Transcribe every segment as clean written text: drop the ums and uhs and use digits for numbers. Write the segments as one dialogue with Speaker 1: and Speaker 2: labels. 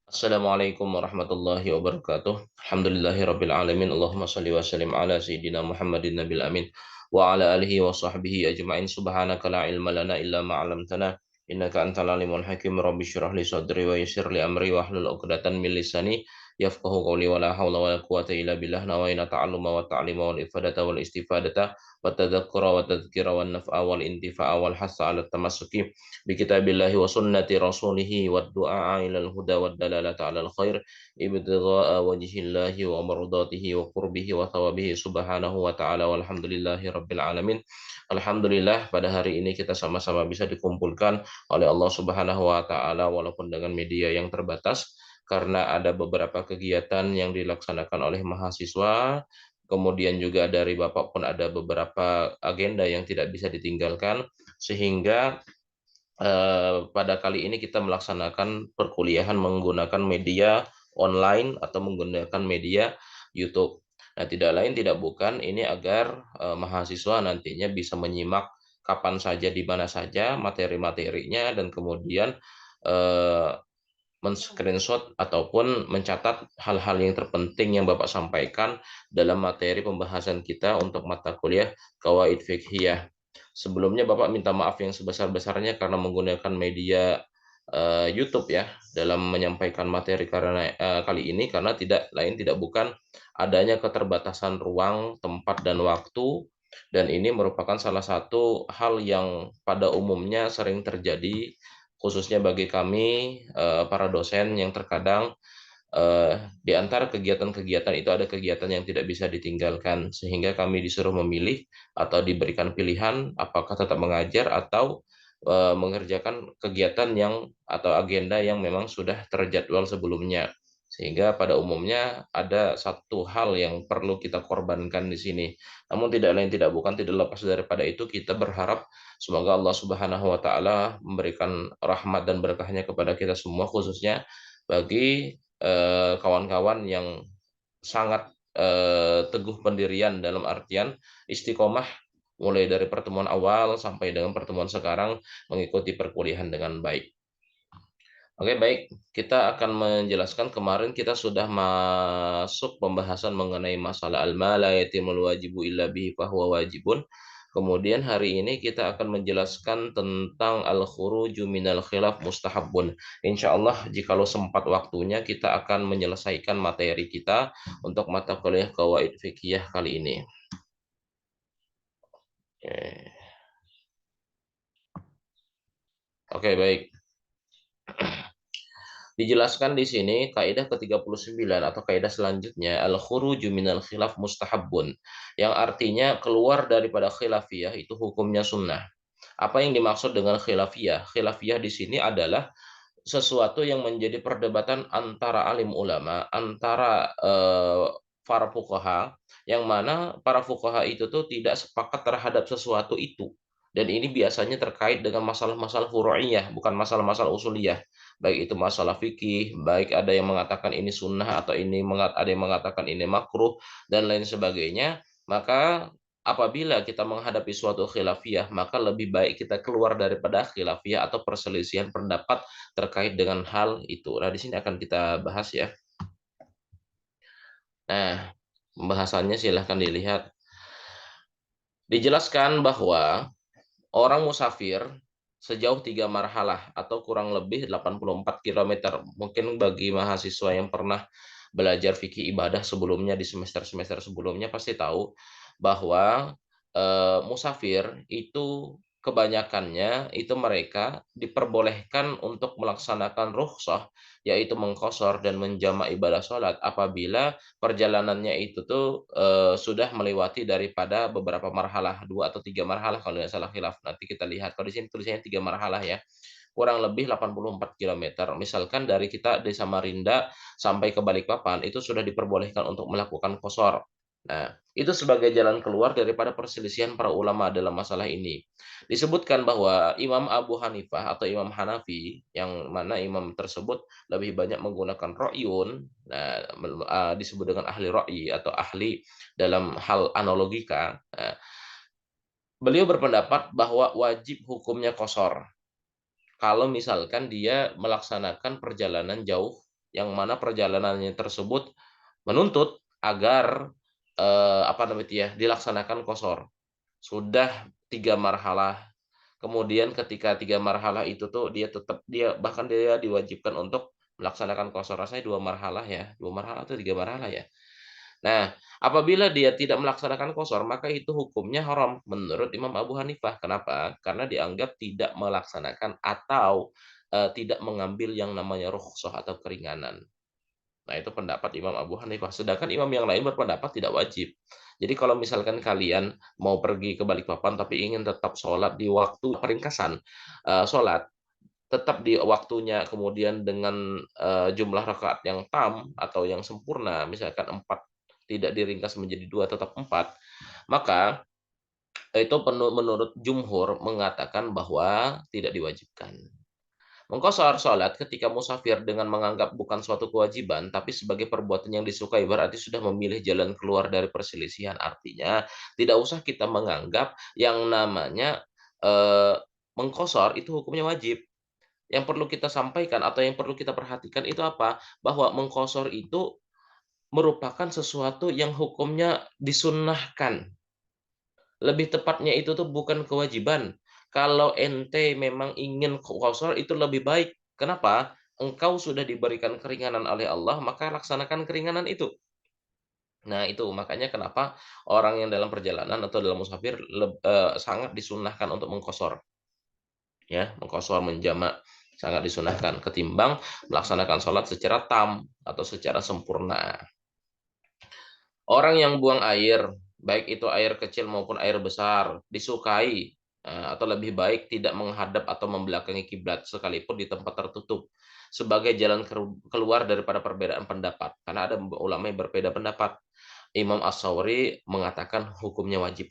Speaker 1: Assalamualaikum warahmatullahi wabarakatuh. Alhamdulillahirabbil alamin. Allahumma shalli wa sallim ala sayyidina Muhammadin nabil amin wa ala alihi wa sahbihi ajmain. Subhanaka la ilma lana illa ma 'allamtana innaka antal alimul hakim. Rabbi shrah li sadri wa yassir li amri wa hlul 'uqdatan min lisani yafqahu qawli wa la haula wa la quwwata illa billah. Nawaina ta'alluma wa ta'lima wal ifadata wal istifadata wa tadhakkura wa tadhkira wan naf'a wal intifa'a wal hassa 'ala tamassuki bi kitabillahi wa sunnati rasulihi wa du'a ilal huda wa dalalata alal khair ibtigha'a wajhillahi wa mardatihi wa qurbihi wa thawabihi subhanahu wa ta'ala walhamdulillahi rabbil alamin. Alhamdulillah pada hari ini kita sama-sama bisa dikumpulkan oleh Allah Subhanahu wa taala walaupun dengan media yang terbatas karena ada beberapa kegiatan yang dilaksanakan oleh mahasiswa. Kemudian juga dari Bapak pun ada beberapa agenda yang tidak bisa ditinggalkan, sehingga pada kali ini kita melaksanakan perkuliahan menggunakan media online atau menggunakan media YouTube. Nah, tidak lain tidak bukan ini agar mahasiswa nantinya bisa menyimak kapan saja di mana saja materi-materinya dan kemudian eh, men-screenshot ataupun mencatat hal-hal yang terpenting yang Bapak sampaikan dalam materi pembahasan kita untuk mata kuliah Qawaid Fiqhiyah. Sebelumnya Bapak minta maaf yang sebesar-besarnya karena menggunakan media YouTube ya dalam menyampaikan materi karena kali ini karena tidak lain tidak bukan adanya keterbatasan ruang, tempat dan waktu, dan ini merupakan salah satu hal yang pada umumnya sering terjadi khususnya bagi kami para dosen yang terkadang di antara kegiatan-kegiatan itu ada kegiatan yang tidak bisa ditinggalkan sehingga kami disuruh memilih atau diberikan pilihan apakah tetap mengajar atau mengerjakan kegiatan yang atau agenda yang memang sudah terjadwal sebelumnya. Sehingga pada umumnya ada satu hal yang perlu kita korbankan di sini. Namun tidak lain tidak bukan tidak lepas daripada itu kita berharap semoga Allah Subhanahu wa taala memberikan rahmat dan berkahnya kepada kita semua khususnya bagi kawan-kawan yang sangat teguh pendirian dalam artian istiqomah mulai dari pertemuan awal sampai dengan pertemuan sekarang mengikuti perkuliahan dengan baik. Oke, baik. Kita akan menjelaskan kemarin kita sudah masuk pembahasan mengenai masalah al-ma la yatimul wajibu illa bihi fahuwa wajibun. Kemudian hari ini kita akan menjelaskan tentang al-khuruju minal khilaf mustahabun. Insya Allah jikalau sempat waktunya kita akan menyelesaikan materi kita untuk mata kuliah Qawaid Fikih kali ini. Oke, Oke, baik. Dijelaskan di sini kaidah ke-39 atau kaidah selanjutnya al-khuruju minal khilaf mustahabun, yang artinya keluar daripada khilafiyah itu hukumnya sunnah. Apa yang dimaksud dengan khilafiyah? Khilafiyah di sini adalah sesuatu yang menjadi perdebatan antara alim ulama, antara para fuqaha, yang mana para fuqaha itu tuh tidak sepakat terhadap sesuatu itu. Dan ini biasanya terkait dengan masalah-masalah furu'iyah, bukan masalah-masalah usuliyah. Baik itu masalah fikih, baik ada yang mengatakan ini sunnah atau ada yang mengatakan ini makruh dan lain sebagainya. Maka apabila kita menghadapi suatu khilafiyah, maka lebih baik kita keluar daripada khilafiyah atau perselisihan pendapat terkait dengan hal itu. Nah, di sini akan kita bahas ya. Nah, pembahasannya silahkan dilihat. Dijelaskan bahwa orang musafir sejauh 3 marhalah atau kurang lebih 84 kilometer. Mungkin bagi mahasiswa yang pernah belajar fikih ibadah sebelumnya di semester-semester sebelumnya pasti tahu bahwa musafir itu kebanyakannya itu mereka diperbolehkan untuk melaksanakan rukhsah yaitu mengqashar dan menjamak ibadah sholat apabila perjalanannya itu tuh sudah melewati daripada beberapa marhalah, 2 atau 3 marhalah kalau nggak salah khilaf. Nanti kita lihat. Kalau di sini tulisannya 3 marhalah ya. Kurang lebih 84 kilometer. Misalkan dari kita di Samarinda sampai ke Balikpapan itu sudah diperbolehkan untuk melakukan qashar. Nah, itu sebagai jalan keluar daripada perselisihan para ulama dalam masalah ini. Disebutkan bahwa Imam Abu Hanifah atau Imam Hanafi, yang mana imam tersebut lebih banyak menggunakan ro'yun, nah, disebut dengan ahli ro'yi atau ahli dalam hal analogika. Nah, beliau berpendapat bahwa wajib hukumnya qashar kalau misalkan dia melaksanakan perjalanan jauh yang mana perjalanannya tersebut menuntut agar apa namanya itu ya, dilaksanakan qashar. Sudah 3 marhalah, kemudian ketika 3 marhalah itu tuh dia bahkan dia diwajibkan untuk melaksanakan qashar. Rasanya 2 marhalah ya, 2 marhalah atau 3 marhalah ya. Nah, apabila dia tidak melaksanakan qashar, maka itu hukumnya haram menurut Imam Abu Hanifah. Kenapa? Karena dianggap tidak melaksanakan atau, tidak mengambil yang namanya rukhsah atau keringanan. Nah, itu pendapat Imam Abu Hanifah. Sedangkan imam yang lain berpendapat tidak wajib. Jadi kalau misalkan kalian mau pergi ke Balikpapan tapi ingin tetap sholat di waktu peringkasan, sholat, tetap di waktunya, kemudian dengan, jumlah rakaat yang tam atau yang sempurna, misalkan 4, tidak diringkas menjadi 2, tetap 4, maka itu menurut jumhur mengatakan bahwa tidak diwajibkan. Mengqashar salat ketika musafir dengan menganggap bukan suatu kewajiban, tapi sebagai perbuatan yang disukai, berarti sudah memilih jalan keluar dari perselisihan. Artinya, tidak usah kita menganggap yang namanya, mengqashar itu hukumnya wajib. Yang perlu kita sampaikan atau yang perlu kita perhatikan itu apa? Bahwa mengqashar itu merupakan sesuatu yang hukumnya disunnahkan. Lebih tepatnya itu tuh bukan kewajiban. Kalau ente memang ingin qashar itu lebih baik. Kenapa? Engkau sudah diberikan keringanan oleh Allah, maka laksanakan keringanan itu. Nah, itu makanya kenapa orang yang dalam perjalanan atau dalam musafir sangat disunnahkan untuk mengqashar, ya, mengqashar, menjamak, sangat disunahkan ketimbang melaksanakan sholat secara tam atau secara sempurna. Orang yang buang air, baik itu air kecil maupun air besar, disukai atau lebih baik tidak menghadap atau membelakangi kiblat sekalipun di tempat tertutup sebagai jalan keluar daripada perbedaan pendapat. Karena ada ulama yang berbeda pendapat. Imam As-Sawri mengatakan hukumnya wajib.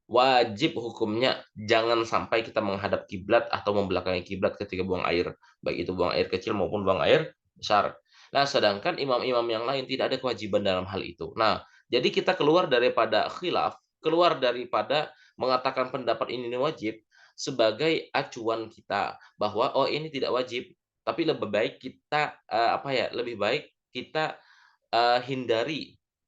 Speaker 1: Wajib hukumnya jangan sampai kita menghadap kiblat atau membelakangi kiblat ketika buang air, baik itu buang air kecil maupun buang air besar. Nah, sedangkan imam-imam yang lain tidak ada kewajiban dalam hal itu. Nah, jadi kita keluar daripada khilaf, keluar daripada mengatakan pendapat ini wajib sebagai acuan kita bahwa oh ini tidak wajib, tapi lebih baik kita apa ya, lebih baik kita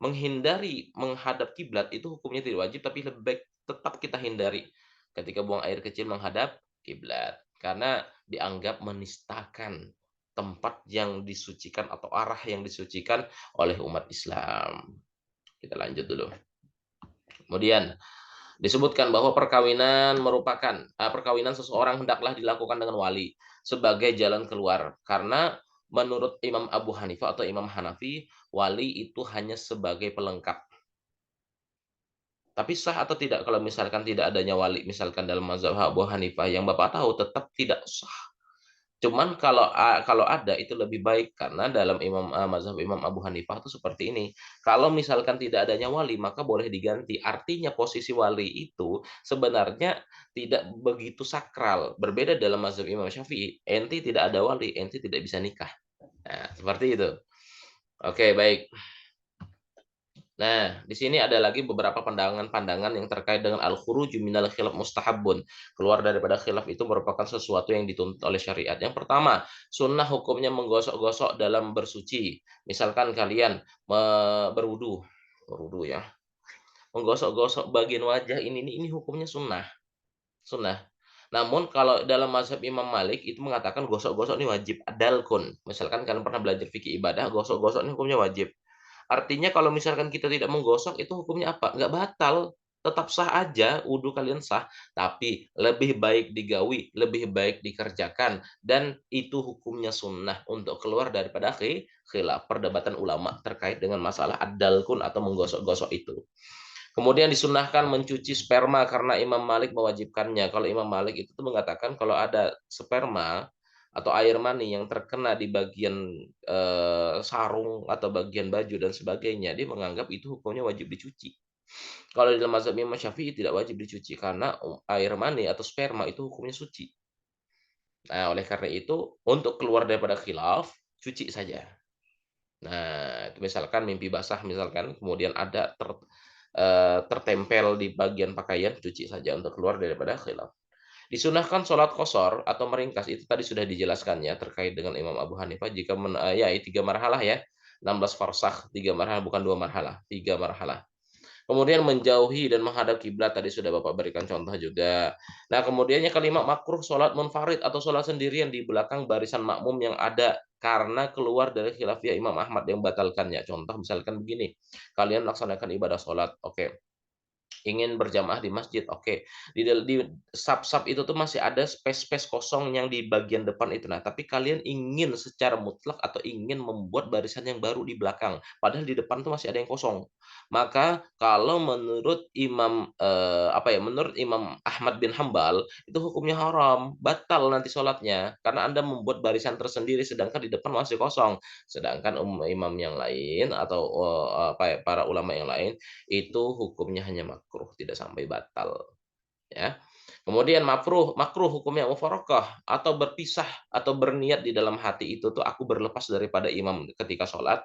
Speaker 1: menghindari menghadap kiblat itu hukumnya tidak wajib, tapi lebih baik tetap kita hindari ketika buang air kecil menghadap kiblat. Karena dianggap menistakan tempat yang disucikan atau arah yang disucikan oleh umat Islam. Kita lanjut dulu. Kemudian disebutkan bahwa perkawinan seseorang hendaklah dilakukan dengan wali sebagai jalan keluar. Karena menurut Imam Abu Hanifah atau Imam Hanafi, wali itu hanya sebagai pelengkap. Tapi sah atau tidak kalau misalkan tidak adanya wali, misalkan dalam mazhab Abu Hanifah yang Bapak tahu tetap tidak sah. Cuman kalau ada itu lebih baik karena dalam mazhab Imam Abu Hanifah itu seperti ini. Kalau misalkan tidak adanya wali maka boleh diganti. Artinya posisi wali itu sebenarnya tidak begitu sakral. Berbeda dalam mazhab Imam Syafi'i, enti tidak ada wali, enti tidak bisa nikah. Nah, seperti itu. Oke, baik. Nah, di sini ada lagi beberapa pandangan-pandangan yang terkait dengan al-khuruju minal khilaf mustahabun. Keluar daripada khilaf itu merupakan sesuatu yang dituntut oleh syariat. Yang pertama, sunnah hukumnya menggosok-gosok dalam bersuci. Misalkan kalian berwudu, berwudu ya. Menggosok-gosok bagian wajah ini hukumnya sunnah. Sunnah. Namun kalau dalam mazhab Imam Malik itu mengatakan gosok-gosok ini wajib adalkun. Misalkan kalian pernah belajar fikih ibadah, gosok-gosok ini hukumnya wajib. Artinya kalau misalkan kita tidak menggosok itu hukumnya apa? Nggak batal, tetap sah aja, wudhu kalian sah, tapi lebih baik digawi, lebih baik dikerjakan, dan itu hukumnya sunnah untuk keluar daripada khilaf perdebatan ulama terkait dengan masalah ad-dalkun atau menggosok-gosok itu. Kemudian disunahkan mencuci sperma karena Imam Malik mewajibkannya. Kalau Imam Malik itu tuh mengatakan kalau ada sperma atau air mani yang terkena di bagian sarung atau bagian baju dan sebagainya, dia menganggap itu hukumnya wajib dicuci. Kalau di dalam mazhab Imam Syafi'i tidak wajib dicuci karena air mani atau sperma itu hukumnya suci. Nah, oleh karena itu untuk keluar daripada khilaf, cuci saja. Nah, itu misalkan mimpi basah misalkan kemudian ada tertempel di bagian pakaian, cuci saja untuk keluar daripada khilaf. Disunahkan sholat qashar atau meringkas itu tadi sudah dijelaskan ya terkait dengan Imam Abu Hanifah jika ya 3 marhalah ya, 16 farsakh 3 marhalah bukan 2 marhalah, 3 marhalah. Kemudian menjauhi dan menghadap kiblat tadi sudah Bapak berikan contoh juga. Nah, kemudian yang kelima makruh sholat munfarid atau sholat sendirian di belakang barisan makmum yang ada karena keluar dari khilafiyah Imam Ahmad yang membatalkannya. Contoh misalkan begini, kalian melaksanakan ibadah sholat, oke. Ingin berjamaah di masjid, oke. Di saf-saf itu tuh masih ada space-space kosong yang di bagian depan itu. Nah, tapi kalian ingin secara mutlak atau ingin membuat barisan yang baru di belakang, padahal di depan tuh masih ada yang kosong. Maka kalau menurut menurut Imam Ahmad bin Hambal, itu hukumnya haram, batal nanti sholatnya, karena Anda membuat barisan tersendiri sedangkan di depan masih kosong. Sedangkan imam yang lain atau, para ulama yang lain itu hukumnya hanya makruh, tidak sampai batal, ya. Kemudian makruh makruh hukumnya mufarakah atau berpisah atau berniat di dalam hati itu tuh aku berlepas daripada imam ketika sholat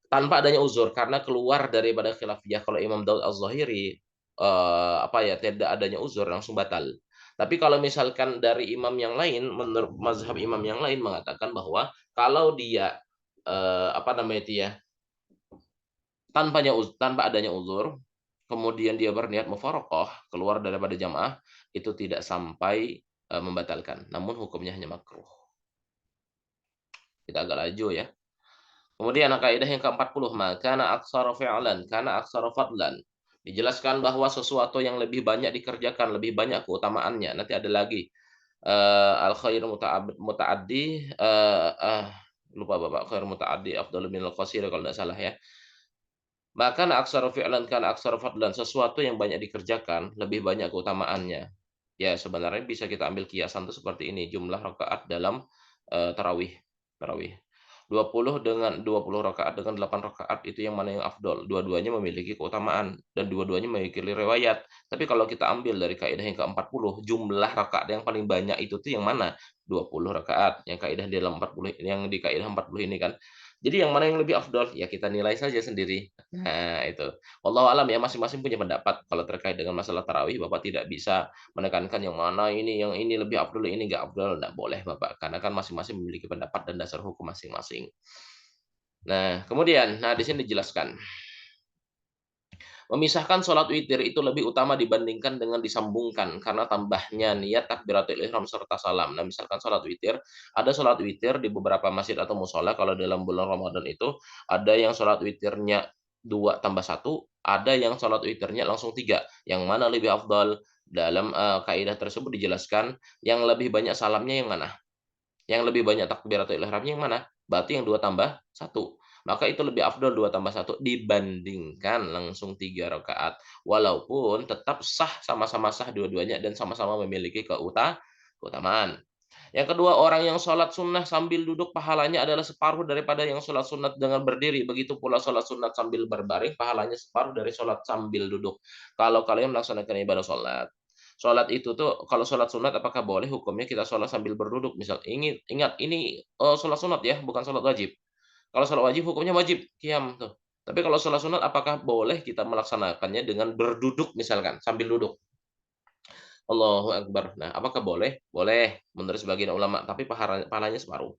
Speaker 1: tanpa adanya uzur karena keluar daripada khilafiyah. Kalau Imam Daud Az-Zahiri tidak adanya uzur langsung batal. Tapi kalau misalkan dari imam yang lain, menurut mazhab imam yang lain mengatakan bahwa kalau dia tanpa adanya uzur, kemudian dia berniat mufaraqah, keluar daripada jamaah, itu tidak sampai, membatalkan, namun hukumnya hanya makruh. Kita agak laju ya. Kemudian kaidah yang ke-40, ma kana aktsara fi'lan kana aktsara fadlan. Dijelaskan bahwa sesuatu yang lebih banyak dikerjakan, lebih banyak keutamaannya. Nanti ada lagi, al khairu muta'addi, lupa Bapak, khairu muta'addi afdalu minal qasir kalau tidak salah ya. Bahkan aksara fi'lan kan aksara fadlan, sesuatu yang banyak dikerjakan, lebih banyak keutamaannya. Ya, sebenarnya bisa kita ambil kiasan itu seperti ini, jumlah rakaat dalam, tarawih tarawih. 20 rakaat dengan 8 rakaat itu yang mana yang afdol? Dua-duanya memiliki keutamaan dan dua-duanya memiliki riwayat. Tapi kalau kita ambil dari kaidah yang ke-40, jumlah rakaat yang paling banyak itu tuh yang mana? 20 rakaat, yang kaidah di dalam 40 yang di kaidah 40 ini kan. Jadi yang mana yang lebih afdol? Ya kita nilai saja sendiri. Nah, itu. Wallahu alam ya, masing-masing punya pendapat. Kalau terkait dengan masalah tarawih, Bapak tidak bisa menekankan yang ini lebih afdol, ini enggak afdol, enggak boleh Bapak. Karena kan masing-masing memiliki pendapat dan dasar hukum masing-masing. Nah, kemudian, di sini dijelaskan. Memisahkan sholat witir itu lebih utama dibandingkan dengan disambungkan karena tambahnya niat takbiratul ihram serta salam. Nah, misalkan sholat witir, ada sholat witir di beberapa masjid atau musola kalau dalam bulan Ramadan itu ada yang sholat witirnya 2 tambah satu, ada yang sholat witirnya langsung 3. Yang mana lebih afdal? Dalam kaidah tersebut dijelaskan yang lebih banyak salamnya yang mana? Yang lebih banyak takbiratul ihramnya yang mana? Berarti yang 2 tambah satu. Maka itu lebih afdol 2 tambah satu dibandingkan langsung 3 rakaat. Walaupun tetap sah, sama-sama sah dua-duanya dan sama-sama memiliki keutamaan. Yang kedua, orang yang sholat sunnah sambil duduk pahalanya adalah separuh daripada yang sholat sunat dengan berdiri. Begitu pula sholat sunat sambil berbaring, pahalanya separuh dari sholat sambil duduk. Kalau kalian melaksanakan ibadah sholat, sholat itu tuh kalau sholat sunat apakah boleh hukumnya kita sholat sambil berduduk? Misal, ingat ini sholat sunat ya, bukan sholat wajib. Kalau sholat wajib hukumnya wajib qiyam tuh. Tapi kalau sholat sunat apakah boleh kita melaksanakannya dengan berduduk misalkan, sambil duduk? Allahu akbar. Nah, apakah boleh? Boleh, menurut sebagian ulama, tapi pahalanya separuh.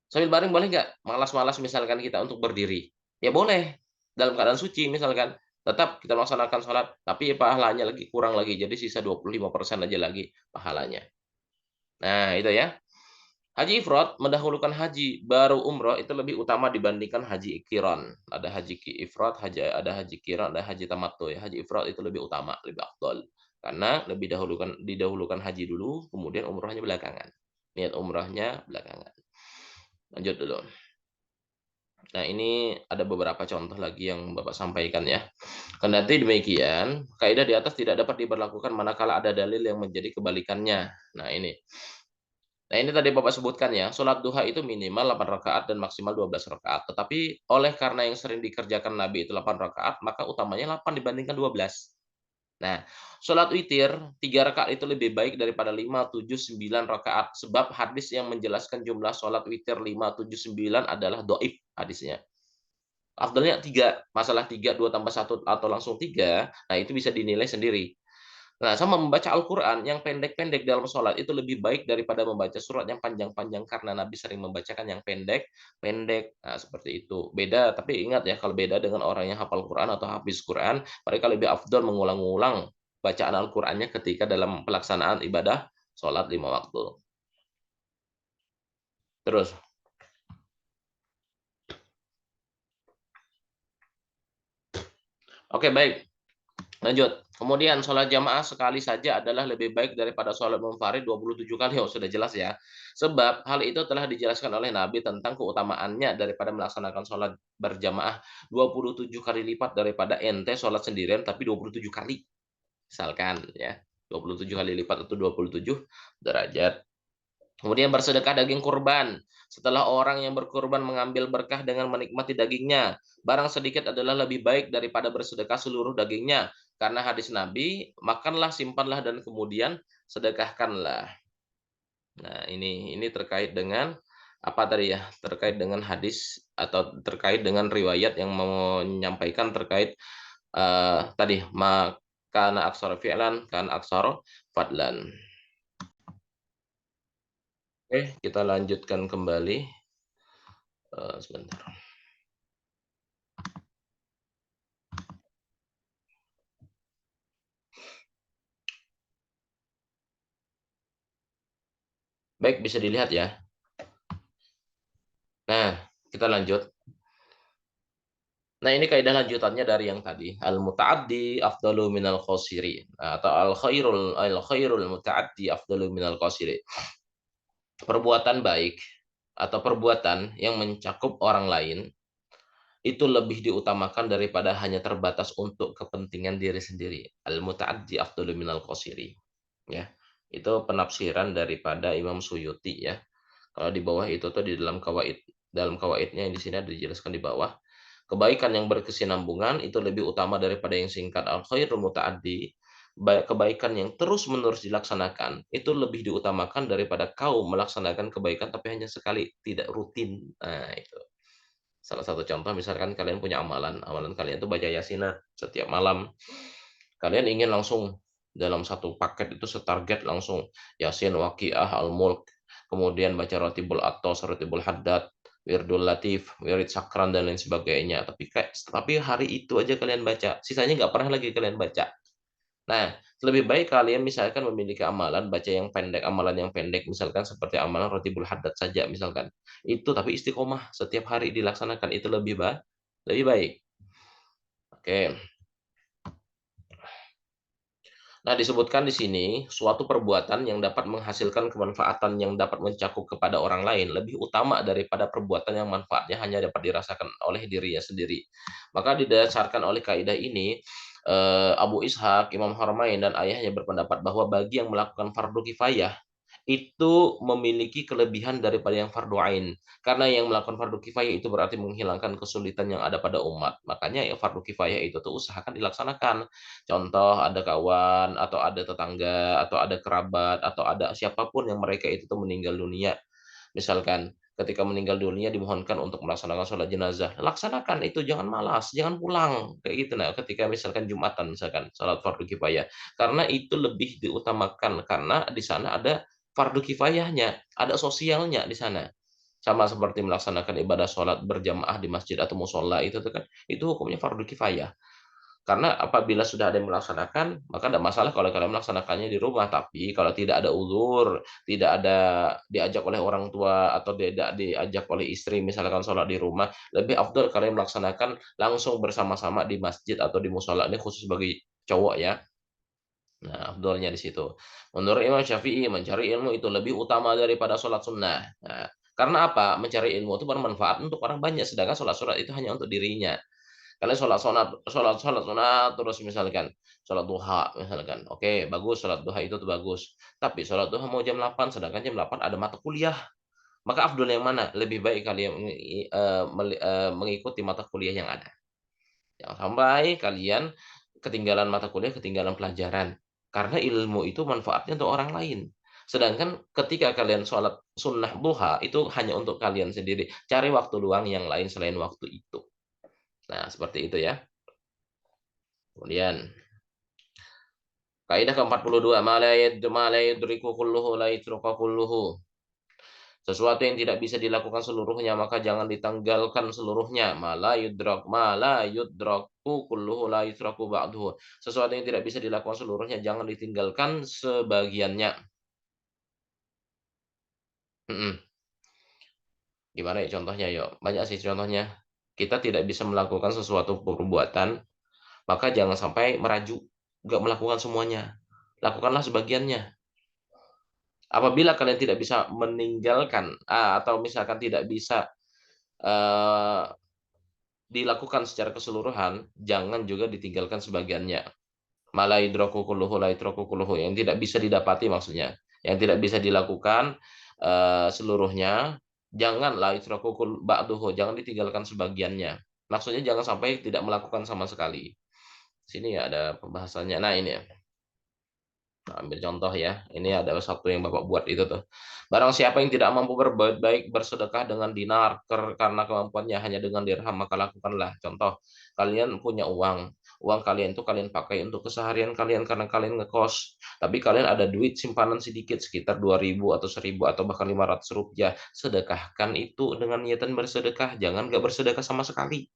Speaker 1: Sambil baring boleh nggak? Malas-malas misalkan kita untuk berdiri. Ya boleh, dalam keadaan suci misalkan. Tetap kita melaksanakan sholat, tapi pahalanya lagi kurang lagi, jadi sisa 25% aja lagi pahalanya. Nah, itu ya. Haji ifrad mendahulukan haji, baru umroh itu lebih utama dibandingkan haji qiran. Ada haji ifrad, ada haji qiran, ada haji tamattu ya. Haji ifrad itu lebih utama, lebih afdal. Karena didahulukan haji dulu, kemudian umrohnya belakangan. Niat umrohnya belakangan. Lanjut dulu. Nah, ini ada beberapa contoh lagi yang Bapak sampaikan ya. Kendati demikian, kaidah di atas tidak dapat diberlakukan manakala ada dalil yang menjadi kebalikannya. Nah, ini. Nah, ini tadi Bapak sebutkan ya, sholat duha itu minimal 8 rakaat dan maksimal 12 rakaat. Tetapi oleh karena yang sering dikerjakan Nabi itu 8 rakaat, maka utamanya 8 dibandingkan 12. Nah, sholat witir 3 rakaat itu lebih baik daripada 5, 7, 9 rakaat. Sebab hadis yang menjelaskan jumlah sholat witir 5, 7, 9 adalah doib hadisnya. Afdalnya 3, masalah 3, 2 tambah 1 atau langsung 3, nah itu bisa dinilai sendiri. Nah, sama membaca Al-Quran yang pendek-pendek dalam sholat itu lebih baik daripada membaca surat yang panjang-panjang karena Nabi sering membacakan yang pendek-pendek. Nah, seperti itu. Beda, tapi ingat ya, kalau beda dengan orang yang hafal Quran atau hafiz Quran, mereka lebih afdol mengulang-ulang bacaan Al-Qur'annya ketika dalam pelaksanaan ibadah sholat 5 waktu. Terus, oke baik. Lanjut. Kemudian sholat jamaah sekali saja adalah lebih baik daripada sholat munfarid 27 kali. Oh, sudah jelas ya. Sebab hal itu telah dijelaskan oleh Nabi tentang keutamaannya daripada melaksanakan sholat berjamaah 27 kali lipat daripada ente sholat sendirian tapi 27 kali. Misalkan ya, 27 kali lipat atau 27 derajat. Kemudian bersedekah daging kurban. Setelah orang yang berkurban mengambil berkah dengan menikmati dagingnya, barang sedikit adalah lebih baik daripada bersedekah seluruh dagingnya. Karena hadis Nabi, makanlah, simpanlah, dan kemudian sedekahkanlah. Nah, ini terkait dengan apa tadi ya? Terkait dengan hadis atau terkait dengan riwayat yang menyampaikan terkait tadi kana aksara fi'lan kan aksara fadlan. Oke, kita lanjutkan kembali. Sebentar. Baik, bisa dilihat ya. Nah, kita lanjut. Nah, ini kaidah lanjutannya dari yang tadi. Al-muta'addi afdalu minal qasiri. Nah, atau al-khairul muta'addi afdalu minal qasiri. Perbuatan baik atau perbuatan yang mencakup orang lain itu lebih diutamakan daripada hanya terbatas untuk kepentingan diri sendiri. Al-muta'addi afdalu minal qasiri. Ya. Itu penafsiran daripada Imam Suyuti ya. Kalau di bawah itu tuh di dalam kawaidnya yang di sini ada dijelaskan di bawah. Kebaikan yang berkesinambungan itu lebih utama daripada yang singkat. Al khairul mutaaddi, kebaikan yang terus-menerus dilaksanakan itu lebih diutamakan daripada kau melaksanakan kebaikan tapi hanya sekali, tidak rutin. Nah, itu. Salah satu contoh misalkan kalian punya amalan kalian itu baca Yasinah setiap malam. Kalian ingin langsung dalam satu paket itu setarget langsung Yasin, Waqiah, Al-Mulk, kemudian baca Ratibul Atos, Ratibul Haddad, Wirdul Latif, Wirid Sakran dan lain sebagainya. Tapi hari itu aja kalian baca, sisanya nggak pernah lagi kalian baca. Nah, lebih baik kalian misalkan memiliki amalan yang pendek, misalkan seperti amalan Ratibul Haddad saja misalkan. Itu tapi istiqomah setiap hari dilaksanakan itu lebih baik. Oke. Nah, disebutkan di sini suatu perbuatan yang dapat menghasilkan kemanfaatan yang dapat mencakup kepada orang lain lebih utama daripada perbuatan yang manfaatnya hanya dapat dirasakan oleh dirinya sendiri. Maka didasarkan oleh kaidah ini, Abu Ishaq, Imam Haramain dan ayahnya berpendapat bahwa bagi yang melakukan fardu kifayah itu memiliki kelebihan daripada yang fardu ain. Karena yang melakukan fardu kifayah itu berarti menghilangkan kesulitan yang ada pada umat. Makanya ya fardu kifayah itu tuh usahakan dilaksanakan. Contoh ada kawan atau ada tetangga atau ada kerabat atau ada siapapun yang mereka itu tuh meninggal dunia. Misalkan ketika meninggal dunia dimohonkan untuk melaksanakan sholat jenazah. Laksanakan itu, jangan malas, jangan pulang. Kayak gitu nah, ketika misalkan Jumatan misalkan sholat fardu kifayah. Karena itu lebih diutamakan karena di sana ada fardu kifayahnya, ada sosialnya di sana. Sama seperti melaksanakan ibadah sholat berjamaah di masjid atau musola itu tuh kan, itu hukumnya fardu kifayah. Karena apabila sudah ada yang melaksanakan, maka tidak masalah kalau kalian melaksanakannya di rumah. Tapi kalau tidak ada uzur, tidak ada diajak oleh orang tua atau tidak diajak oleh istri, misalkan sholat di rumah, lebih afdol kalian melaksanakan langsung bersama-sama di masjid atau di musola. Ini khusus bagi cowok ya. Nah, afdolnya di situ. Menurut Imam Syafi'i, mencari ilmu itu lebih utama daripada sholat sunnah. Nah, karena apa? Mencari ilmu itu bermanfaat untuk orang banyak, sedangkan sholat-sholat itu hanya untuk dirinya. Kalian sholat sunat terus misalkan sholat duha misalkan. Oke, bagus sholat duha itu tuh bagus. Tapi sholat duha mau jam 8 sedangkan jam 8 ada mata kuliah. Maka afdol yang mana? Lebih baik kalian mengikuti mata kuliah yang ada. Jangan sampai kalian ketinggalan mata kuliah, ketinggalan pelajaran. Karena ilmu itu manfaatnya untuk orang lain. Sedangkan ketika kalian sholat sunnah duha itu hanya untuk kalian sendiri. Cari waktu luang yang lain selain waktu itu. Nah, seperti itu ya. Kemudian Kaidah ke-42, ma la yudriku kulluhu la yutruka kulluhu. Sesuatu yang tidak bisa dilakukan seluruhnya maka jangan ditanggalkan seluruhnya. Ma la yudraku kulluhu la yutraku ba'duhu. Sesuatu yang tidak bisa dilakukan seluruhnya jangan ditinggalkan sebagiannya. Mhm. Gimana ya contohnya, yuk? Banyak sih contohnya. Kita tidak bisa melakukan sesuatu perbuatan, maka jangan sampai merajuk, nggak melakukan semuanya. Lakukanlah sebagiannya. Apabila kalian tidak bisa meninggalkan, atau misalkan tidak bisa eh, dilakukan secara keseluruhan, jangan juga ditinggalkan sebagiannya. Malaidraku kulluhu laitraku kulluhu, yang tidak bisa didapati maksudnya. Yang tidak bisa dilakukan seluruhnya, jangan laitraku ba'duhu, jangan ditinggalkan sebagiannya. Maksudnya jangan sampai tidak melakukan sama sekali. Sini ya ada pembahasannya. Nah, ini ya. Ambil contoh ya, ini ada satu yang Bapak buat itu tuh. Barang siapa yang tidak mampu berbuat baik bersedekah dengan dinar karena kemampuannya hanya dengan dirham, maka lakukanlah. Contoh, kalian punya uang, uang kalian itu kalian pakai untuk keseharian kalian karena kalian ngekos. Tapi kalian ada duit simpanan sedikit sekitar 2.000 atau 1.000 atau bahkan 500 rupiah. Sedekahkan itu dengan niatan bersedekah, jangan nggak bersedekah sama sekali.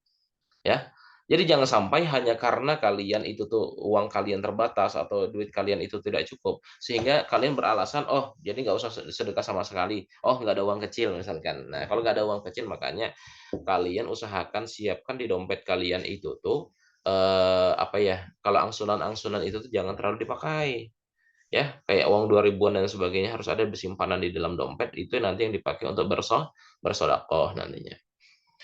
Speaker 1: Ya. Jadi jangan sampai hanya karena kalian itu tuh uang kalian terbatas atau duit kalian itu tidak cukup sehingga kalian beralasan, oh jadi nggak usah sedekah sama sekali, oh nggak ada uang kecil misalkan. Nah kalau nggak ada uang kecil makanya kalian usahakan siapkan di dompet kalian itu tuh apa ya, kalau angsuran-angsuran itu tuh jangan terlalu dipakai ya, kayak uang 2.000-an dan sebagainya harus ada bersimpanan di dalam dompet, itu nanti yang dipakai untuk bersodakoh nantinya.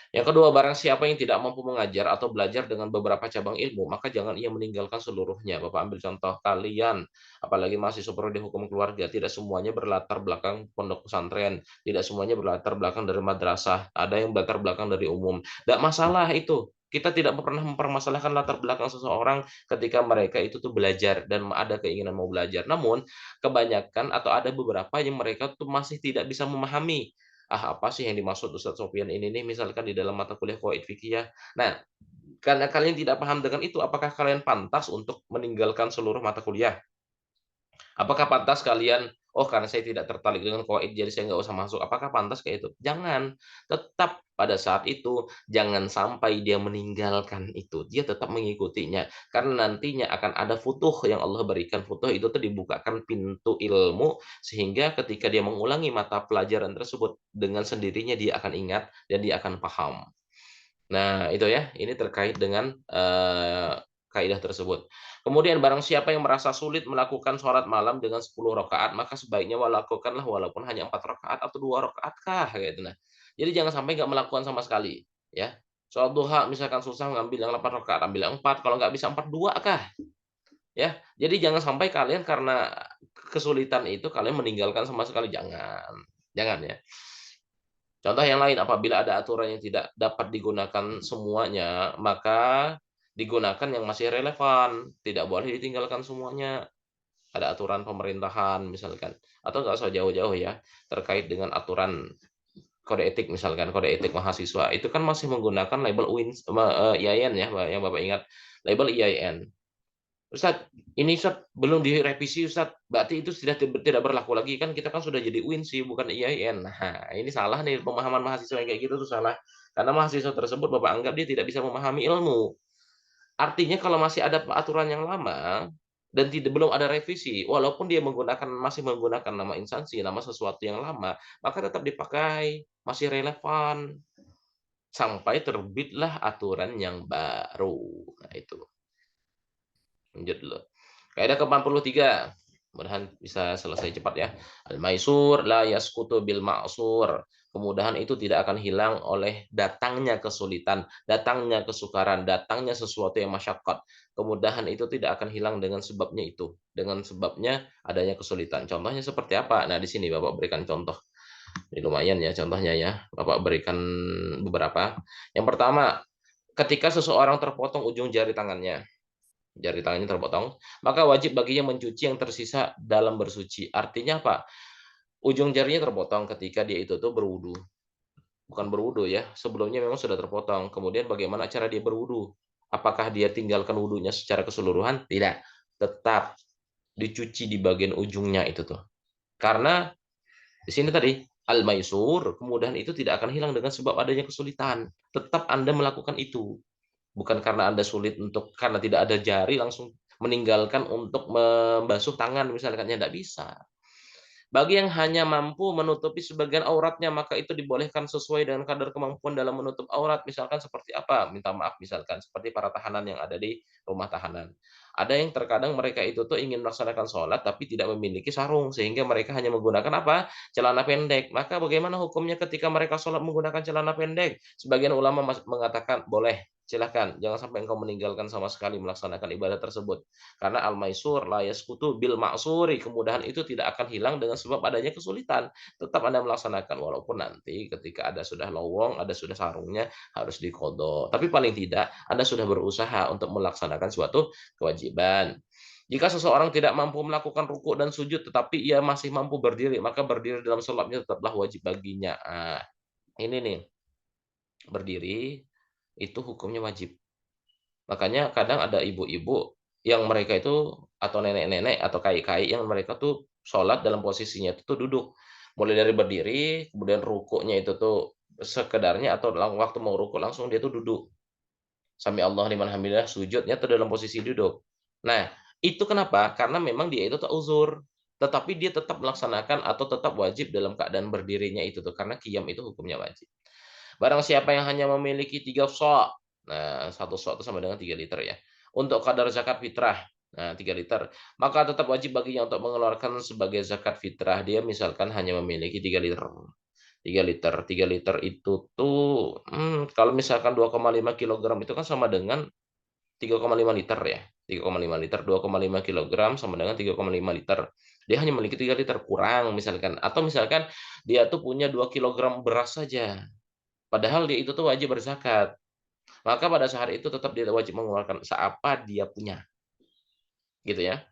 Speaker 1: Yang kedua, barang siapa yang tidak mampu mengajar atau belajar dengan beberapa cabang ilmu, maka jangan ia meninggalkan seluruhnya. Bapak ambil contoh kalian, apalagi mahasiswa prodi hukum keluarga, tidak semuanya berlatar belakang pondok pesantren, tidak semuanya berlatar belakang dari madrasah, ada yang berlatar belakang dari umum. Tidak masalah itu. Kita tidak pernah mempermasalahkan latar belakang seseorang ketika mereka itu tuh belajar dan ada keinginan mau belajar. Namun, kebanyakan atau ada beberapa yang mereka tuh masih tidak bisa memahami apa sih yang dimaksud Ustadz Sofyan ini nih, misalkan di dalam mata kuliah Qawaid Fikih. Nah, karena kalian tidak paham dengan itu, apakah kalian pantas untuk meninggalkan seluruh mata kuliah? Apakah pantas kalian, oh karena saya tidak tertarik dengan Qawaid jadi saya nggak usah masuk. Apakah pantas kayak itu? Jangan. Tetap pada saat itu jangan sampai dia meninggalkan itu. Dia tetap mengikutinya. Karena nantinya akan ada futuh yang Allah berikan. Futuh itu tuh dibukakan pintu ilmu sehingga ketika dia mengulangi mata pelajaran tersebut dengan sendirinya dia akan ingat dan dia akan paham. Nah, itu ya, ini terkait dengan kaidah tersebut. Kemudian barang siapa yang merasa sulit melakukan sholat malam dengan 10 rakaat, maka sebaiknya lakukanlah walaupun hanya 4 rakaat atau 2 rakaat kah gitu. Nah, jadi jangan sampai nggak melakukan sama sekali, ya. Sholat duha misalkan susah ngambil yang 8 rakaat, ambil yang 4, kalau nggak bisa 4 2 kah, ya. Jadi jangan sampai kalian karena kesulitan itu kalian meninggalkan sama sekali, jangan. Jangan ya. Contoh yang lain, apabila ada aturan yang tidak dapat digunakan semuanya, maka digunakan yang masih relevan, tidak boleh ditinggalkan semuanya. Ada aturan pemerintahan misalkan, atau nggak usah jauh-jauh ya, terkait dengan aturan kode etik misalkan, kode etik mahasiswa, itu kan masih menggunakan label IAIN ya, yang Bapak ingat, label IAIN. Ustadz, ini Ustadz belum direvisi Ustadz, berarti itu sudah tidak berlaku lagi kan kita kan sudah jadi UINSI bukan IAIN. Nah, ini salah nih pemahaman mahasiswa yang kayak gitu tuh salah. Karena mahasiswa tersebut Bapak anggap dia tidak bisa memahami ilmu. Artinya kalau masih ada aturan yang lama dan belum ada revisi, walaupun dia masih menggunakan nama instansi, nama sesuatu yang lama, maka tetap dipakai, masih relevan sampai terbitlah aturan yang baru. Nah, itu. Lanjut dulu. Kaidah ke-43. Mudahan bisa selesai cepat ya. Al-maisur la yasqutu bil ma'sur. Kemudahan itu tidak akan hilang oleh datangnya kesulitan, datangnya kesukaran, datangnya sesuatu yang masyaqqat. Kemudahan itu tidak akan hilang dengan sebabnya itu, dengan sebabnya adanya kesulitan. Contohnya seperti apa? Nah, di sini Bapak berikan contoh. Ini lumayan ya contohnya ya. Bapak berikan beberapa. Yang pertama, ketika seseorang terpotong ujung jari tangannya terpotong, maka wajib baginya mencuci yang tersisa dalam bersuci. Artinya apa? Ujung jarinya terpotong ketika dia itu tuh berwudu. Bukan berwudu ya, sebelumnya memang sudah terpotong. Kemudian bagaimana cara dia berwudu? Apakah dia tinggalkan wudunya secara keseluruhan? Tidak. Tetap. dicuci di bagian ujungnya itu tuh. Karena di sini tadi al-maisur, kemudahan itu tidak akan hilang dengan sebab adanya kesulitan. Tetap Anda melakukan itu. Bukan karena Anda sulit karena tidak ada jari langsung meninggalkan untuk membasuh tangan misalkan, ya tidak bisa. Bagi yang hanya mampu menutupi sebagian auratnya, maka itu dibolehkan sesuai dengan kadar kemampuan dalam menutup aurat. Misalkan seperti apa? Minta maaf misalkan seperti para tahanan yang ada di rumah tahanan. Ada yang terkadang mereka itu tuh ingin melaksanakan sholat tapi tidak memiliki sarung sehingga mereka hanya menggunakan apa? Celana pendek. Maka bagaimana hukumnya ketika mereka sholat menggunakan celana pendek? Sebagian ulama mengatakan boleh, silahkan, jangan sampai engkau meninggalkan sama sekali melaksanakan ibadah tersebut. Karena al-maisur la yasqutu bil ma'suri, kemudahan itu tidak akan hilang dengan sebab adanya kesulitan. Tetap Anda melaksanakan walaupun nanti ketika ada sudah lowong, ada sudah sarungnya harus diqadha. Tapi paling tidak Anda sudah berusaha untuk melaksanakan suatu kewajiban. Jika seseorang tidak mampu melakukan ruku dan sujud tetapi ia masih mampu berdiri, maka berdiri dalam sholatnya tetaplah wajib baginya. Ini nih, berdiri itu hukumnya wajib. Makanya kadang ada ibu-ibu yang mereka itu atau nenek-nenek atau kai-kai yang mereka tuh sholat dalam posisinya itu tuh duduk. Mulai dari berdiri, kemudian rukuknya itu tuh sekedarnya atau waktu mau rukuk langsung dia tuh duduk. Sami Allah liman hamidah, sujudnya tuh dalam posisi duduk. Nah, itu kenapa? Karena memang dia itu tuh uzur. Tetapi dia tetap melaksanakan atau tetap wajib dalam keadaan berdirinya itu tuh. Karena qiyam itu hukumnya wajib. Barang siapa yang hanya memiliki 3 sok, nah 1 sok itu sama dengan 3 liter ya, untuk kadar zakat fitrah, nah 3 liter, maka tetap wajib baginya untuk mengeluarkan sebagai zakat fitrah. Dia misalkan hanya memiliki 3 liter, 3 liter itu tuh, kalau misalkan 2,5 kilogram itu kan sama dengan 3,5 liter ya, 3,5 liter, 2,5 kilogram sama dengan 3,5 liter. Dia hanya memiliki 3 liter kurang misalkan, atau misalkan dia tuh punya 2 kilogram beras saja. Padahal dia itu tuh wajib berzakat. Maka pada saat itu tetap dia wajib mengeluarkan seapa dia punya, gitu ya.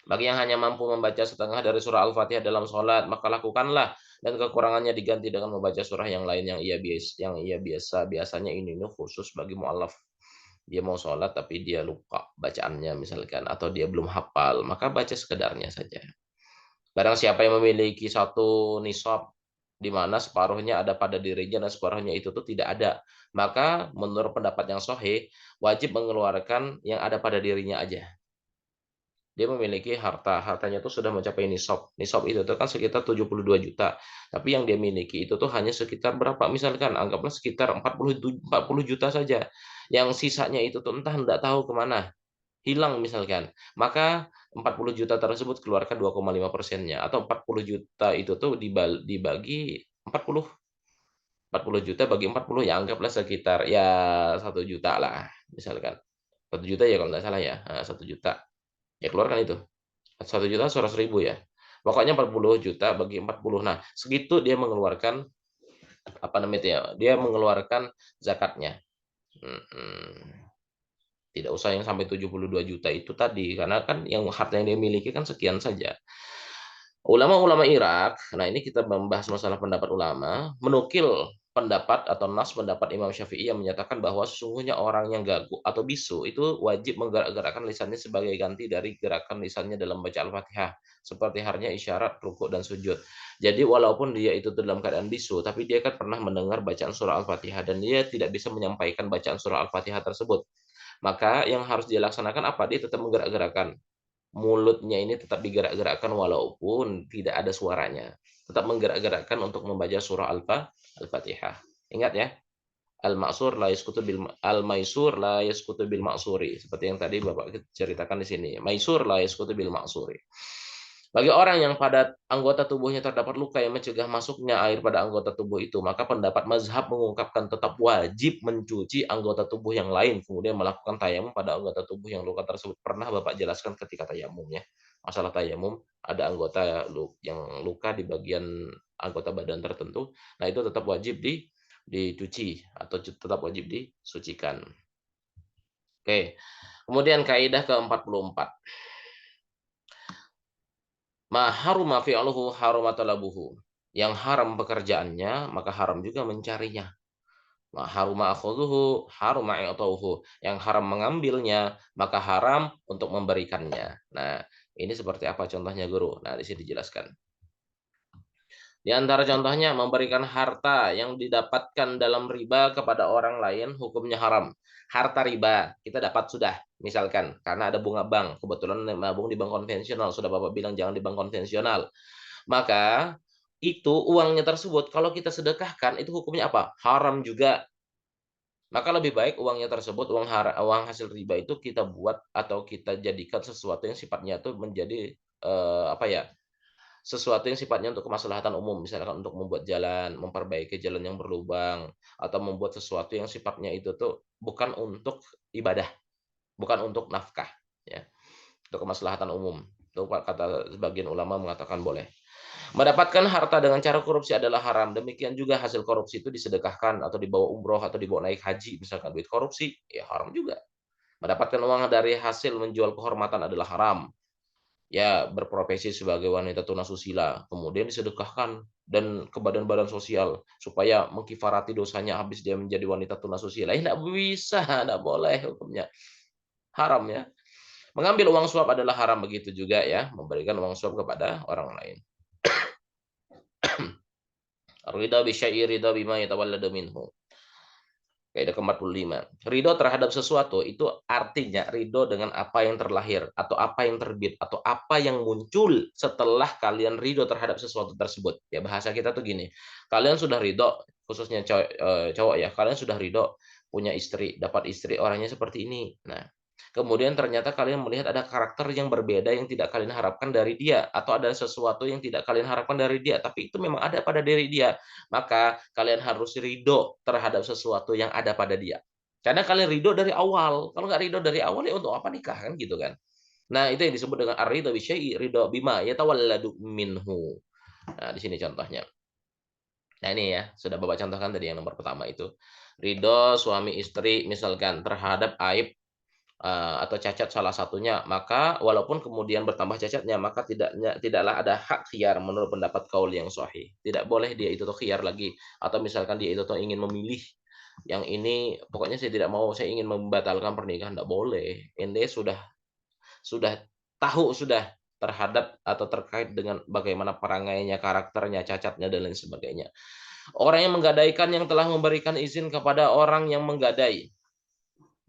Speaker 1: Bagi yang hanya mampu membaca setengah dari surah Al-Fatihah dalam sholat, maka lakukanlah dan kekurangannya diganti dengan membaca surah yang lain yang ia biasanya ini khusus bagi mualaf. Dia mau sholat tapi dia lupa bacaannya misalkan atau dia belum hafal, maka baca sekedarnya saja. Barang siapa yang memiliki satu nisab di mana separuhnya ada pada dirinya dan separuhnya itu tuh tidak ada, maka menurut pendapat yang sahih wajib mengeluarkan yang ada pada dirinya aja. Dia memiliki hartanya itu sudah mencapai nisab. Nisab itu tuh kan sekitar 72 juta. Tapi yang dia miliki itu tuh hanya sekitar berapa? Misalkan anggaplah sekitar 40 juta saja. Yang sisanya itu tuh entah enggak tahu kemana, hilang misalkan, maka 40 juta tersebut keluarkan 2,5%-nya atau 40 juta itu tuh dibagi 40 juta bagi 40 ya anggaplah sekitar ya 1 juta lah misalkan. 1 juta ya kalau nggak salah ya, 1 juta. Ya keluarkan itu. 1 juta 100.000 ya. Pokoknya 40 juta bagi 40. Nah, segitu dia mengeluarkan apa namanya itu ya, dia mengeluarkan zakatnya. Mhm. Tidak usah yang sampai 72 juta itu tadi, karena kan yang harta yang dia miliki kan sekian saja. Ulama-ulama Irak, nah ini kita membahas masalah pendapat ulama, menukil pendapat atau nas pendapat Imam Syafi'i yang menyatakan bahwa sesungguhnya orang yang gagu atau bisu itu wajib menggerak-gerakkan lisannya sebagai ganti dari gerakan lisannya dalam baca Al-Fatihah, seperti halnya isyarat, rukuk, dan sujud. Jadi walaupun dia itu dalam keadaan bisu, tapi dia kan pernah mendengar bacaan surah Al-Fatihah dan dia tidak bisa menyampaikan bacaan surah Al-Fatihah tersebut. Maka yang harus dia laksanakan apa? Dia tetap menggerak-gerakkan. Mulutnya ini tetap digerak-gerakkan walaupun tidak ada suaranya. Tetap menggerak-gerakkan untuk membaca surah Al-Fatihah. Ingat ya, al-maisur la yasqutu bil ma'suri. Seperti yang tadi Bapak ceritakan di sini. Maisur la yasqutu bil ma'suri. Bagi orang yang pada anggota tubuhnya terdapat luka yang mencegah masuknya air pada anggota tubuh itu, maka pendapat mazhab mengungkapkan tetap wajib mencuci anggota tubuh yang lain, kemudian melakukan tayamum pada anggota tubuh yang luka tersebut. Pernah Bapak jelaskan ketika tayamum ya. Masalah tayamum, ada anggota yang luka di bagian anggota badan tertentu, nah itu tetap wajib dicuci atau tetap wajib disucikan. Oke. Kemudian kaidah ke-44. Ma haruma fi'luhu haruma talabuhu. Yang haram pekerjaannya, maka haram juga mencarinya. Ma haruma akhudhuhu haruma i'tauhu. Yang haram mengambilnya, maka haram untuk memberikannya. Nah, Ini seperti apa contohnya guru? Nah, di sini dijelaskan. Di antara contohnya memberikan harta yang didapatkan dalam riba kepada orang lain hukumnya haram. Harta riba kita dapat sudah, misalkan karena ada bunga bank, kebetulan nabung di bank konvensional, sudah Bapak bilang jangan di bank konvensional. Maka itu uangnya tersebut kalau kita sedekahkan itu hukumnya apa? Haram juga. Maka lebih baik uangnya tersebut, uang hasil riba itu kita buat atau kita jadikan sesuatu yang sifatnya itu menjadi apa ya? Sesuatu yang sifatnya untuk kemaslahatan umum, misalkan untuk membuat jalan, memperbaiki jalan yang berlubang, atau membuat sesuatu yang sifatnya itu tuh bukan untuk ibadah, bukan untuk nafkah, ya, untuk kemaslahatan umum. Itu kata sebagian ulama mengatakan boleh. Mendapatkan harta dengan cara korupsi adalah haram. Demikian juga hasil korupsi itu disedekahkan atau dibawa umroh atau dibawa naik haji, misalkan duit korupsi, ya haram juga. Mendapatkan uang dari hasil menjual kehormatan adalah haram. Ya, berprofesi sebagai wanita tunasusila, kemudian disedekahkan dan ke badan-badan sosial supaya mengkifarati dosanya habis dia menjadi wanita tunasusila. Tidak bisa, tidak boleh hukumnya. Haram ya. Mengambil uang suap adalah haram begitu juga ya, memberikan uang suap kepada orang lain. Ridha bi syai'i ridha bima yatawalladu minhu. Kaidah ke-45. Ridho terhadap sesuatu itu artinya ridho dengan apa yang terlahir atau apa yang terbit atau apa yang muncul setelah kalian ridho terhadap sesuatu tersebut. Ya bahasa kita tuh gini. Kalian sudah ridho, khususnya cowok ya, kalian sudah ridho punya istri, dapat istri orangnya seperti ini. Nah, kemudian ternyata kalian melihat ada karakter yang berbeda yang tidak kalian harapkan dari dia atau ada sesuatu yang tidak kalian harapkan dari dia, tapi itu memang ada pada diri dia. Maka kalian harus ridho terhadap sesuatu yang ada pada dia. Karena kalian ridho dari awal. Kalau nggak ridho dari awal ya untuk apa nikah kan gitu kan. Nah, itu yang disebut dengan ar-ridho bisyai'i, ridho bima yatawalladu minhu. Nah, di sini contohnya. Nah, ini ya, sudah Bapak contohkan tadi yang nomor pertama itu. Ridho suami istri misalkan terhadap aib atau cacat salah satunya, maka walaupun kemudian bertambah cacatnya, maka tidaklah ada hak khiyar menurut pendapat kaul yang sahih. Tidak boleh dia itu tuh khiyar lagi atau misalkan dia itu tuh ingin memilih yang ini pokoknya saya tidak mau, saya ingin membatalkan pernikahan, tidak boleh. Ente sudah tahu sudah terhadap atau terkait dengan bagaimana perangainya, karakternya, cacatnya dan lain sebagainya. Orang yang menggadaikan yang telah memberikan izin kepada orang yang menggadai.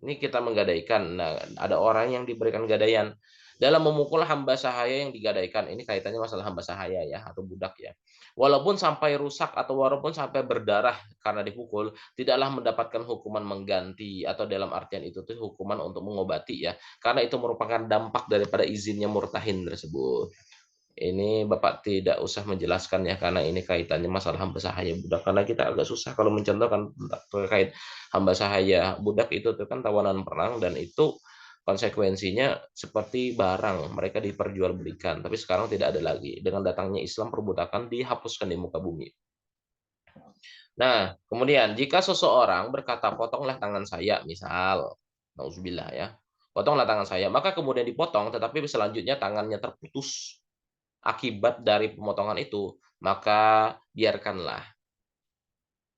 Speaker 1: Ini kita menggadaikan. Nah, ada orang yang diberikan gadaian dalam memukul hamba sahaya yang digadaikan. Ini kaitannya masalah hamba sahaya ya atau budak ya. Walaupun sampai rusak atau walaupun sampai berdarah karena dipukul, tidaklah mendapatkan hukuman mengganti atau dalam artian itu tuh hukuman untuk mengobati ya. Karena itu merupakan dampak daripada izinnya murtahin tersebut. Ini Bapak tidak usah menjelaskan ya, karena ini kaitannya masalah hamba sahaya budak. Karena kita agak susah kalau mencontohkan terkait hamba sahaya budak itu tuh kan tawanan perang dan itu konsekuensinya seperti barang mereka diperjualbelikan. Tapi sekarang tidak ada lagi. Dengan datangnya Islam perbudakan dihapuskan di muka bumi. Nah, kemudian jika seseorang berkata potonglah tangan saya, misal, nauzubillah ya, potonglah tangan saya, maka kemudian dipotong, tetapi selanjutnya tangannya terputus akibat dari pemotongan itu, maka biarkanlah.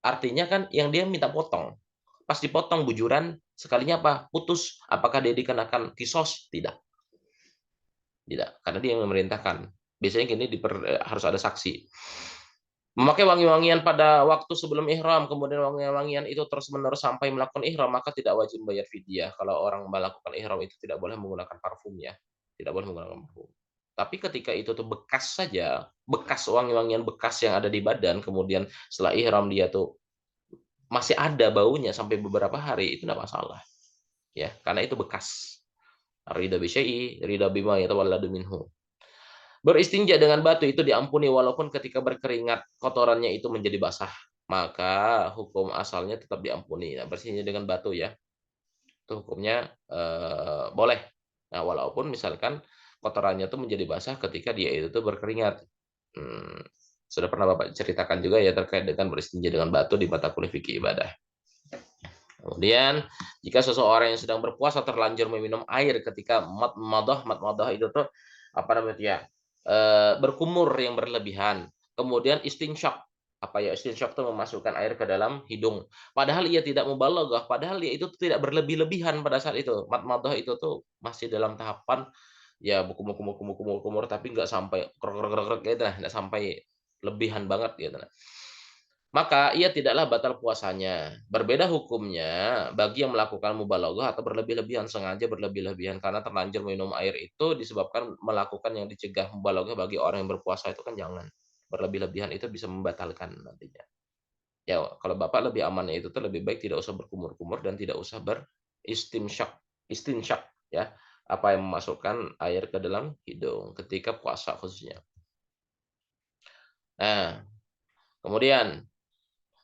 Speaker 1: Artinya kan yang dia minta potong, pas dipotong bujuran, sekalinya apa? Putus. Apakah dia dikenakan kisos? Tidak. Tidak, karena dia yang memerintahkan. Biasanya gini harus ada saksi. Memakai wangi-wangian pada waktu sebelum ihram, kemudian wangi-wangian itu terus-menerus sampai melakukan ihram, maka tidak wajib bayar fidyah. Kalau orang melakukan ihram itu tidak boleh menggunakan parfum ya. Tidak boleh menggunakan parfum. Tapi ketika itu tuh bekas saja, bekas wangi-wangian bekas yang ada di badan, kemudian setelah ihram dia tuh masih ada baunya sampai beberapa hari, itu tidak masalah. Ya, karena itu bekas. Ridha bi syai'i, ridha bima yatawalladu minhu. Beristinja dengan batu itu diampuni walaupun ketika berkeringat kotorannya itu menjadi basah. Maka hukum asalnya tetap diampuni. Nah, bersihnya dengan batu ya. Itu hukumnya boleh. Nah, walaupun misalkan kotorannya itu menjadi basah ketika dia itu tuh berkeringat. Hmm, sudah pernah Bapak ceritakan juga ya terkait dengan beristinja dengan batu di mata kuliah fikih ibadah. Kemudian, jika seseorang yang sedang berpuasa terlanjur meminum air ketika matmadah itu tuh apa namanya ya, berkumur yang berlebihan. Kemudian istinsyak, apa ya istinsyak itu memasukkan air ke dalam hidung. Padahal ia tidak mubalaghah, padahal dia itu tidak berlebih-lebihan pada saat itu. Matmadah itu tuh masih dalam tahapan ya kumur tapi nggak sampai gitu nah, nggak sampai lebihan banget gitu nah. Maka ia tidaklah batal puasanya. Berbeda hukumnya bagi yang melakukan mubalaghah atau berlebih-lebihan, sengaja berlebih-lebihan karena terlanjur minum air itu disebabkan melakukan yang dicegah. Mubalaghah bagi orang yang berpuasa itu kan jangan. Berlebih-lebihan itu bisa membatalkan nantinya. Ya, kalau Bapak lebih amannya itu tuh lebih baik tidak usah berkumur-kumur dan tidak usah beristinsyak istinsyak ya. Apa yang memasukkan air ke dalam hidung ketika puasa khususnya. Nah, kemudian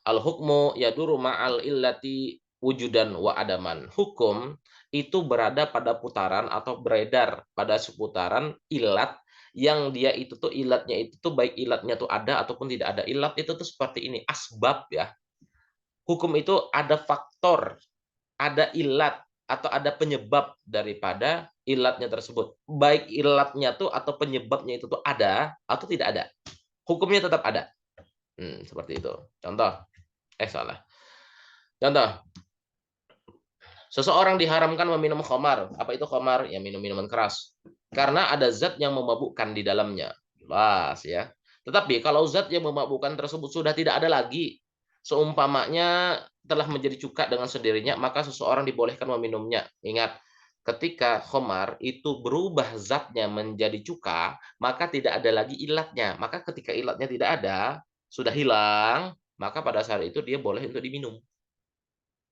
Speaker 1: al-hukmu yaduru ma'al illati wujudan wa adaman. Hukum itu berada pada putaran atau beredar pada seputaran ilat yang dia itu tuh ilatnya itu tuh baik ilatnya tuh ada ataupun tidak ada. Ilat itu tuh seperti ini, asbab ya. Hukum itu ada faktor, ada ilat atau ada penyebab daripada ilatnya tersebut. Baik ilatnya tuh atau penyebabnya itu tuh ada atau tidak ada. Hukumnya tetap ada. Seperti itu. Contoh, salah. Contoh, seseorang diharamkan meminum khamar. Apa itu khamar? Ya minum minuman keras. Karena ada zat yang memabukkan di dalamnya. Jelas ya. Tetapi kalau zat yang memabukkan tersebut sudah tidak ada lagi, seumpamanya telah menjadi cuka dengan sendirinya, maka seseorang dibolehkan meminumnya. Ingat, ketika khamar itu berubah zatnya menjadi cuka, maka tidak ada lagi ilatnya. Maka ketika ilatnya tidak ada, sudah hilang, maka pada saat itu dia boleh untuk diminum.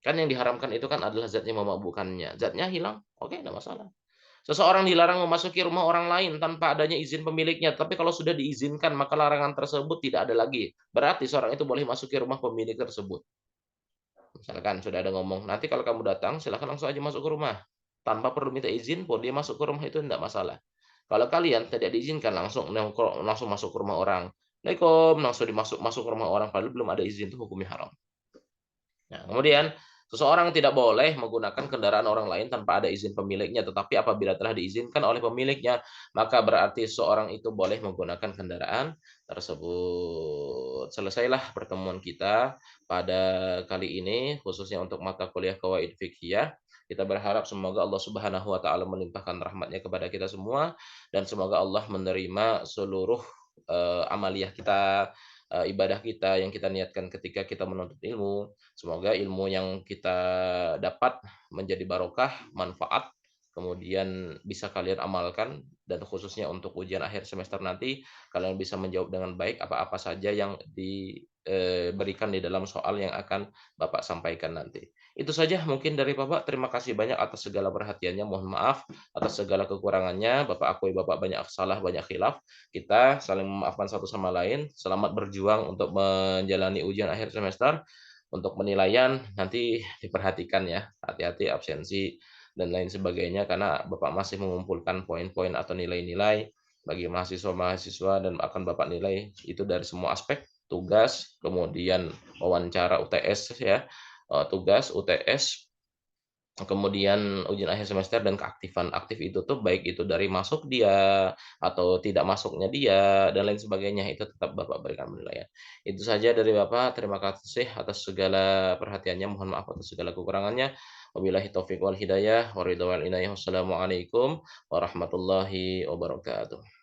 Speaker 1: Kan yang diharamkan itu kan adalah zat yang memabukkannya. Zatnya hilang, oke, enggak masalah. Seseorang dilarang memasuki rumah orang lain tanpa adanya izin pemiliknya. Tapi kalau sudah diizinkan, maka larangan tersebut tidak ada lagi. Berarti seorang itu boleh masuki rumah pemilik tersebut. Misalkan sudah ada ngomong, nanti kalau kamu datang, silakan langsung aja masuk ke rumah. Tanpa perlu minta izin, pun dia masuk ke rumah itu tidak masalah. Kalau kalian tidak diizinkan, langsung masuk ke rumah orang. Assalamualaikum, langsung masuk ke rumah orang, padahal belum ada izin, itu hukumnya haram. Nah, kemudian seseorang tidak boleh menggunakan kendaraan orang lain tanpa ada izin pemiliknya, tetapi apabila telah diizinkan oleh pemiliknya, maka berarti seorang itu boleh menggunakan kendaraan tersebut. Selesailah pertemuan kita pada kali ini, khususnya untuk mata kuliah Qawaid Fiqhiyah. Kita berharap semoga Allah Subhanahu wa taala melimpahkan rahmatnya kepada kita semua dan semoga Allah menerima seluruh amaliyah kita, ibadah kita yang kita niatkan ketika kita menuntut ilmu. Semoga ilmu yang kita dapat menjadi barokah, manfaat, kemudian bisa kalian amalkan dan khususnya untuk ujian akhir semester nanti kalian bisa menjawab dengan baik apa-apa saja yang diberikan di dalam soal yang akan Bapak sampaikan nanti. Itu saja mungkin dari Bapak. Terima kasih banyak atas segala perhatiannya. Mohon maaf atas segala kekurangannya. Bapak akui Bapak banyak salah, banyak khilaf. Kita saling memaafkan satu sama lain. Selamat berjuang untuk menjalani ujian akhir semester. Untuk penilaian nanti diperhatikan ya, hati-hati absensi dan lain sebagainya karena Bapak masih mengumpulkan poin-poin atau nilai-nilai bagi mahasiswa-mahasiswa dan akan Bapak nilai itu dari semua aspek, tugas, kemudian wawancara UTS ya, tugas, UTS, kemudian ujian akhir semester dan keaktifan. Aktif itu tuh baik itu dari masuk dia atau tidak masuknya dia dan lain sebagainya, itu tetap Bapak berikan penilaian. Itu saja dari Bapak, terima kasih atas segala perhatiannya, mohon maaf atas segala kekurangannya. Wabillahi taufik wal hidayah, waridha wal inayah. Wassalamualaikum warahmatullahi wabarakatuh.